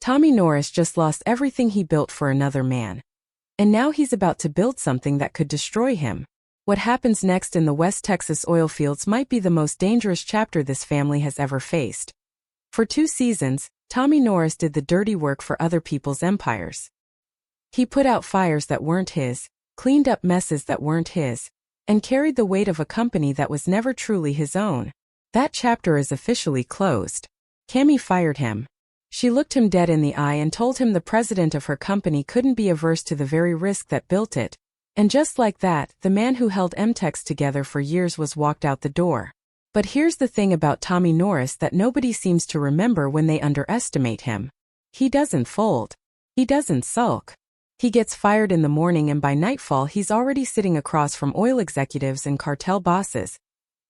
Tommy Norris just lost everything he built for another man. And now he's about to build something that could destroy him. What happens next in the West Texas oil fields might be the most dangerous chapter this family has ever faced. For 2 seasons, Tommy Norris did the dirty work for other people's empires. He put out fires that weren't his, cleaned up messes that weren't his, and carried the weight of a company that was never truly his own. That chapter is officially closed. Cami fired him. She looked him dead in the eye and told him the president of her company couldn't be averse to the very risk that built it. And just like that, the man who held MTEX together for years was walked out the door. But here's the thing about Tommy Norris that nobody seems to remember when they underestimate him. He doesn't fold. He doesn't sulk. He gets fired in the morning and by nightfall he's already sitting across from oil executives and cartel bosses,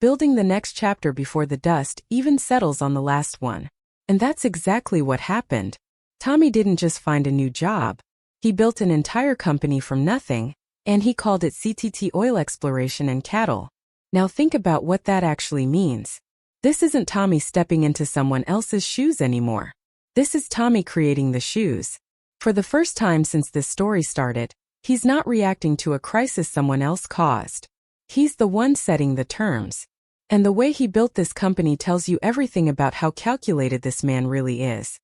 building the next chapter before the dust even settles on the last one. And that's exactly what happened. Tommy didn't just find a new job. He built an entire company from nothing, and he called it CTT Oil Exploration and Cattle. Now think about what that actually means. This isn't Tommy stepping into someone else's shoes anymore. This is Tommy creating the shoes. For the first time since this story started, he's not reacting to a crisis someone else caused. He's the one setting the terms. And the way he built this company tells you everything about how calculated this man really is.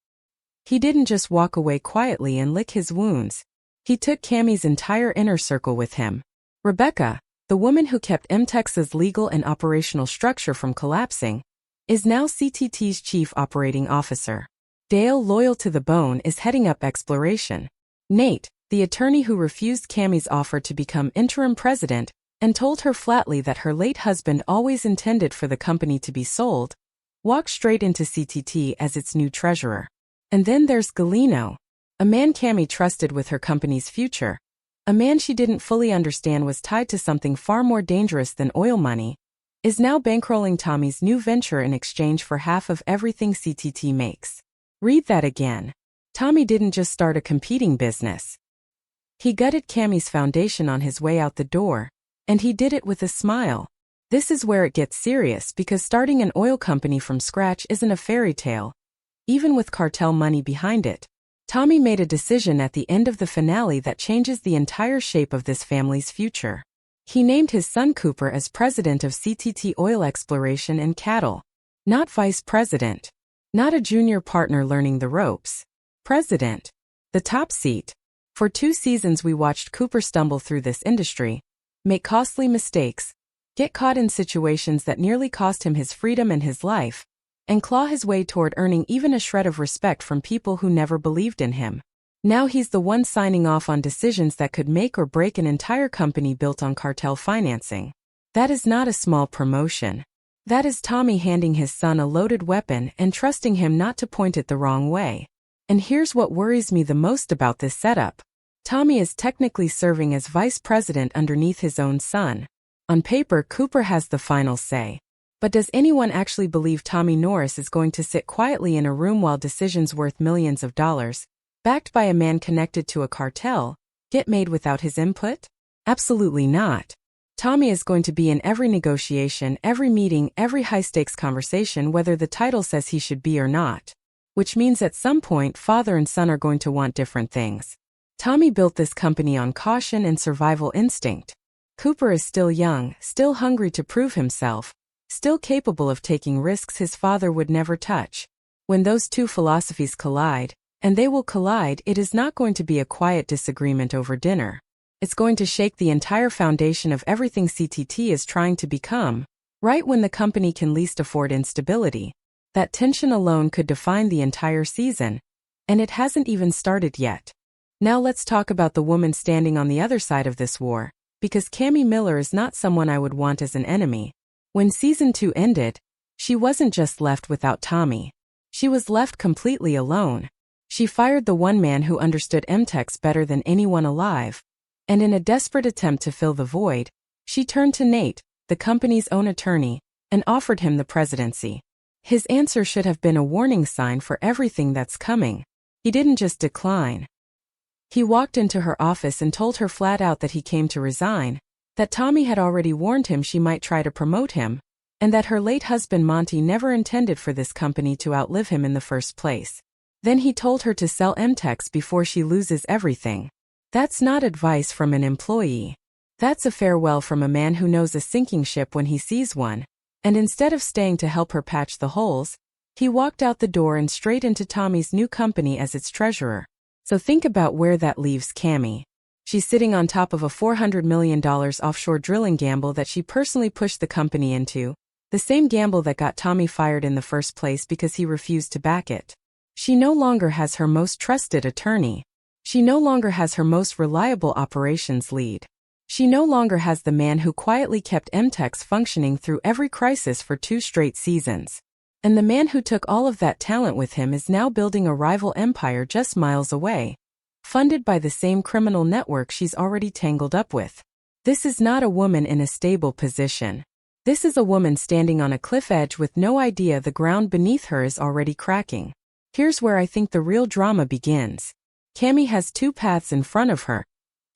He didn't just walk away quietly and lick his wounds. He took Cami's entire inner circle with him. Rebecca, the woman who kept MTEX's legal and operational structure from collapsing, is now CTT's chief operating officer. Dale, loyal to the bone, is heading up exploration. Nate, the attorney who refused Cami's offer to become interim president and told her flatly that her late husband always intended for the company to be sold, walked straight into CTT as its new treasurer. And then there's Galeno, a man Cami trusted with her company's future, a man she didn't fully understand was tied to something far more dangerous than oil money, is now bankrolling Tommy's new venture in exchange for half of everything CTT makes. Read that again. Tommy didn't just start a competing business. He gutted Cami's foundation on his way out the door, and he did it with a smile. This is where it gets serious because starting an oil company from scratch isn't a fairy tale, even with cartel money behind it. Tommy made a decision at the end of the finale that changes the entire shape of this family's future. He named his son Cooper as president of CTT Oil Exploration and Cattle. Not vice president. Not a junior partner learning the ropes. President. The top seat. For 2 seasons we watched Cooper stumble through this industry, make costly mistakes, get caught in situations that nearly cost him his freedom and his life, and claw his way toward earning even a shred of respect from people who never believed in him. Now he's the one signing off on decisions that could make or break an entire company built on cartel financing. That is not a small promotion. That is Tommy handing his son a loaded weapon and trusting him not to point it the wrong way. And here's what worries me the most about this setup. Tommy is technically serving as vice president underneath his own son. On paper, Cooper has the final say. But does anyone actually believe Tommy Norris is going to sit quietly in a room while decisions worth millions of dollars, backed by a man connected to a cartel, get made without his input? Absolutely not. Tommy is going to be in every negotiation, every meeting, every high-stakes conversation whether the title says he should be or not. Which means at some point father and son are going to want different things. Tommy built this company on caution and survival instinct. Cooper is still young, still hungry to prove himself, still capable of taking risks his father would never touch. When those two philosophies collide, and they will collide, it is not going to be a quiet disagreement over dinner. It's going to shake the entire foundation of everything CTT is trying to become, right when the company can least afford instability. That tension alone could define the entire season, and it hasn't even started yet. Now let's talk about the woman standing on the other side of this war, because Cami Miller is not someone I would want as an enemy. When season 2 ended, she wasn't just left without Tommy. She was left completely alone. She fired the one man who understood MTEX better than anyone alive. And in a desperate attempt to fill the void, she turned to Nate, the company's own attorney, and offered him the presidency. His answer should have been a warning sign for everything that's coming. He didn't just decline. He walked into her office and told her flat out that he came to resign, that Tommy had already warned him she might try to promote him, and that her late husband Monty never intended for this company to outlive him in the first place. Then he told her to sell MTEX before she loses everything. That's not advice from an employee. That's a farewell from a man who knows a sinking ship when he sees one. And instead of staying to help her patch the holes, he walked out the door and straight into Tommy's new company as its treasurer. So think about where that leaves Cami. She's sitting on top of a $400 million offshore drilling gamble that she personally pushed the company into, the same gamble that got Tommy fired in the first place because he refused to back it. She no longer has her most trusted attorney. She no longer has her most reliable operations lead. She no longer has the man who quietly kept MTEX functioning through every crisis for 2 straight seasons. And the man who took all of that talent with him is now building a rival empire just miles away, funded by the same criminal network she's already tangled up with. This is not a woman in a stable position. This is a woman standing on a cliff edge with no idea the ground beneath her is already cracking. Here's where I think the real drama begins. Cami has 2 paths in front of her,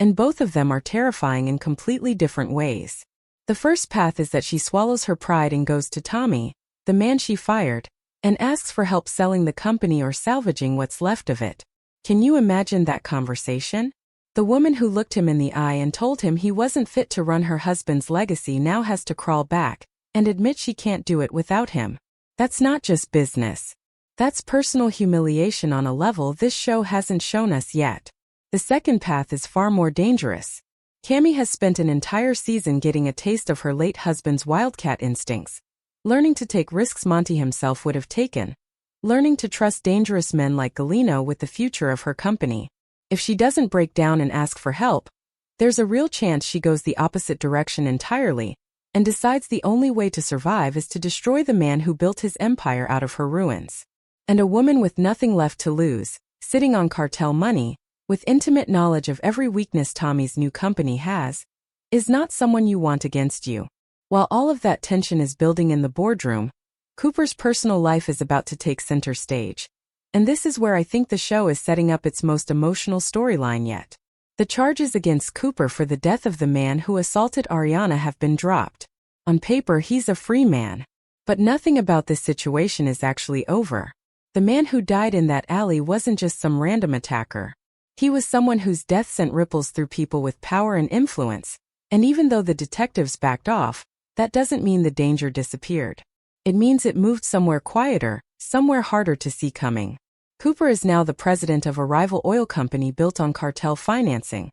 and both of them are terrifying in completely different ways. The first path is that she swallows her pride and goes to Tommy, the man she fired, and asks for help selling the company or salvaging what's left of it. Can you imagine that conversation? The woman who looked him in the eye and told him he wasn't fit to run her husband's legacy now has to crawl back and admit she can't do it without him. That's not just business. That's personal humiliation on a level this show hasn't shown us yet. The second path is far more dangerous. Cami has spent an entire season getting a taste of her late husband's wildcat instincts, learning to take risks Monty himself would have taken, learning to trust dangerous men like Galeno with the future of her company. If she doesn't break down and ask for help, there's a real chance she goes the opposite direction entirely and decides the only way to survive is to destroy the man who built his empire out of her ruins. And a woman with nothing left to lose, sitting on cartel money, with intimate knowledge of every weakness Tommy's new company has, is not someone you want against you. While all of that tension is building in the boardroom, Cooper's personal life is about to take center stage. And this is where I think the show is setting up its most emotional storyline yet. The charges against Cooper for the death of the man who assaulted Ariana have been dropped. On paper, he's a free man. But nothing about this situation is actually over. The man who died in that alley wasn't just some random attacker. He was someone whose death sent ripples through people with power and influence. And even though the detectives backed off, that doesn't mean the danger disappeared. It means it moved somewhere quieter, somewhere harder to see coming. Cooper is now the president of a rival oil company built on cartel financing,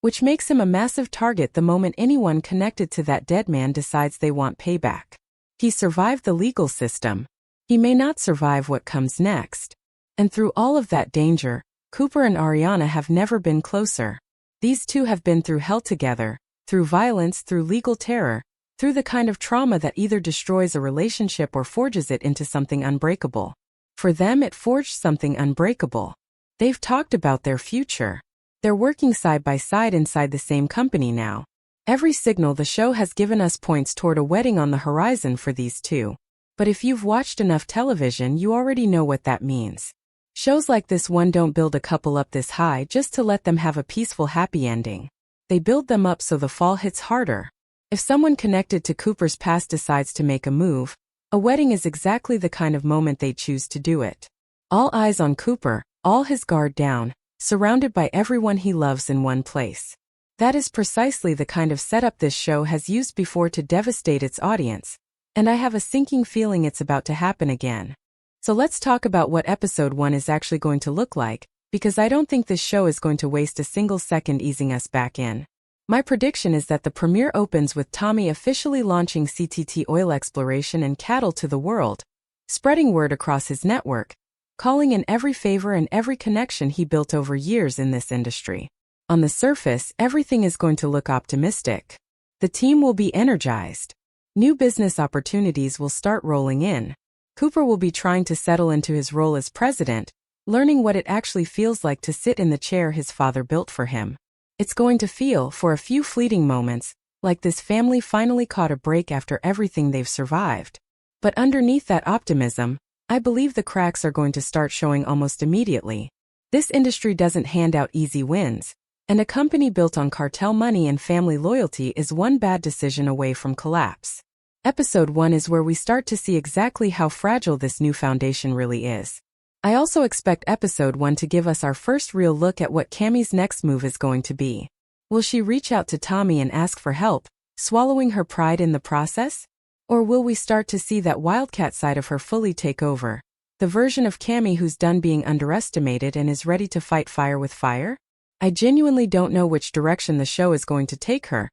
which makes him a massive target the moment anyone connected to that dead man decides they want payback. He survived the legal system. He may not survive what comes next. And through all of that danger, Cooper and Ariana have never been closer. These two have been through hell together, through violence, through legal terror, through the kind of trauma that either destroys a relationship or forges it into something unbreakable. For them, it forged something unbreakable. They've talked about their future. They're working side by side inside the same company now. Every signal the show has given us points toward a wedding on the horizon for these two. But if you've watched enough television, you already know what that means. Shows like this one don't build a couple up this high just to let them have a peaceful happy ending. They build them up so the fall hits harder. If someone connected to Cooper's past decides to make a move, a wedding is exactly the kind of moment they choose to do it. All eyes on Cooper, all his guard down, surrounded by everyone he loves in one place. That is precisely the kind of setup this show has used before to devastate its audience, and I have a sinking feeling it's about to happen again. So let's talk about what episode 1 is actually going to look like, because I don't think this show is going to waste a single second easing us back in. My prediction is that the premiere opens with Tommy officially launching CTT oil exploration and cattle to the world, spreading word across his network, calling in every favor and every connection he built over years in this industry. On the surface, everything is going to look optimistic. The team will be energized. New business opportunities will start rolling in. Cooper will be trying to settle into his role as president, learning what it actually feels like to sit in the chair his father built for him. It's going to feel, for a few fleeting moments, like this family finally caught a break after everything they've survived. But underneath that optimism, I believe the cracks are going to start showing almost immediately. This industry doesn't hand out easy wins, and a company built on cartel money and family loyalty is one bad decision away from collapse. Episode 1 is where we start to see exactly how fragile this new foundation really is. I also expect episode 1 to give us our first real look at what Cami's next move is going to be. Will she reach out to Tommy and ask for help, swallowing her pride in the process? Or will we start to see that wildcat side of her fully take over? The version of Cami who's done being underestimated and is ready to fight fire with fire? I genuinely don't know which direction the show is going to take her.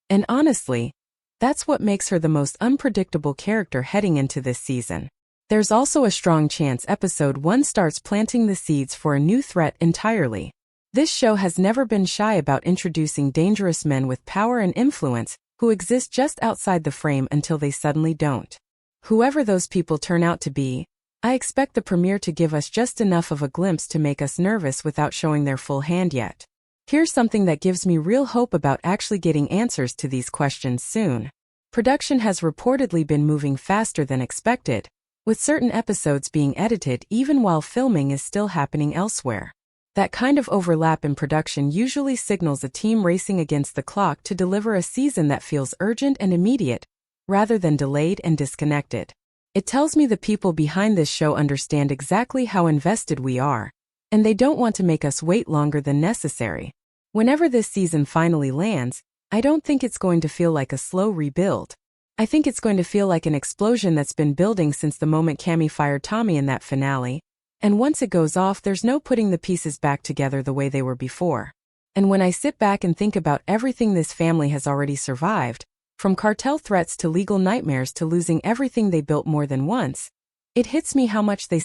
And honestly, that's what makes her the most unpredictable character heading into this season. There's also a strong chance episode 1 starts planting the seeds for a new threat entirely. This show has never been shy about introducing dangerous men with power and influence who exist just outside the frame until they suddenly don't. Whoever those people turn out to be, I expect the premiere to give us just enough of a glimpse to make us nervous without showing their full hand yet. Here's something that gives me real hope about actually getting answers to these questions soon. Production has reportedly been moving faster than expected, with certain episodes being edited even while filming is still happening elsewhere. That kind of overlap in production usually signals a team racing against the clock to deliver a season that feels urgent and immediate, rather than delayed and disconnected. It tells me the people behind this show understand exactly how invested we are, and they don't want to make us wait longer than necessary. Whenever this season finally lands, I don't think it's going to feel like a slow rebuild. I think it's going to feel like an explosion that's been building since the moment Cami fired Tommy in that finale, and once it goes off there's no putting the pieces back together the way they were before. And when I sit back and think about everything this family has already survived, from cartel threats to legal nightmares to losing everything they built more than once, it hits me how much they